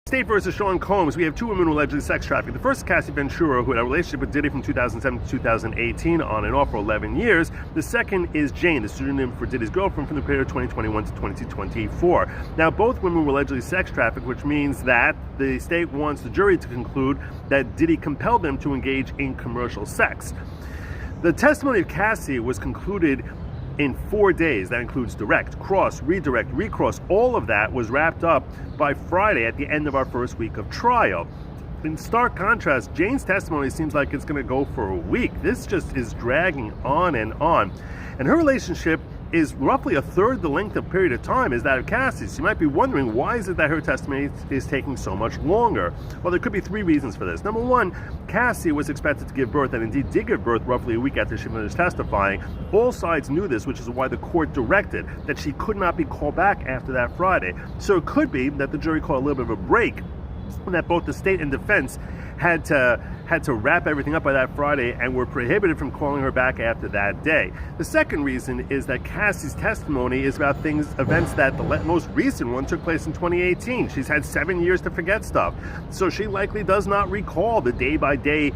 State versus Sean Combs. We have two women who allegedly sex trafficked. The first is Cassie Ventura, who had a relationship with Diddy from 2007 to 2018 on and off for 11 years. The second is Jane, the pseudonym for Diddy's girlfriend from the period of 2021 to 2024. Now, both women were allegedly sex trafficked, which means that the state wants the jury to conclude that Diddy compelled them to engage in commercial sex. The testimony of Cassie was concluded in 4 days. That includes direct, cross, redirect, recross. All of that was wrapped up by Friday at the end of our first week of trial. In stark contrast, Jane's testimony seems like it's going to go for a week. This just is dragging on. And her relationship is roughly a third the length of period of time as that of Cassie's. You might be wondering, why is it that her testimony is taking so much longer? Well, there could be three reasons for this. Number one, Cassie was expected to give birth, and indeed did give birth roughly a week after she finished testifying. All sides knew this, which is why the court directed that she could not be called back after that Friday. So it could be that the jury caught a little bit of a break, and that both the state and defense had to wrap everything up by that Friday and were prohibited from calling her back after that day. The second reason is that Cassie's testimony is about events that the most recent one took place in 2018. She's had 7 years to forget stuff. So she likely does not recall the day-by-day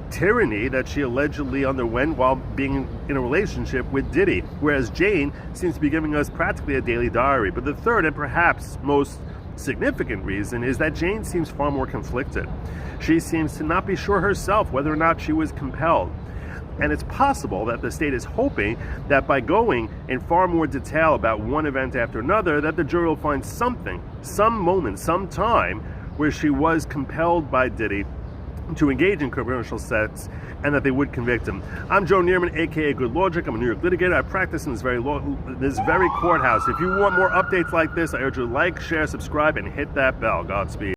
tyranny that she allegedly underwent while being in a relationship with Diddy, whereas Jane seems to be giving us practically a daily diary. But the third and perhaps most significant reason is that Jane seems far more conflicted. She seems to not be sure herself whether or not she was compelled. And it's possible that the state is hoping that by going in far more detail about one event after another, that the jury will find something, some moment, some time where she was compelled by Diddy to engage in commercial sex, and that they would convict him. I'm Joe Neerman, aka Good Logic. I'm a New York litigator. I practice in this very courthouse. If you want more updates like this, I urge you to like, share, subscribe, and hit that bell. Godspeed.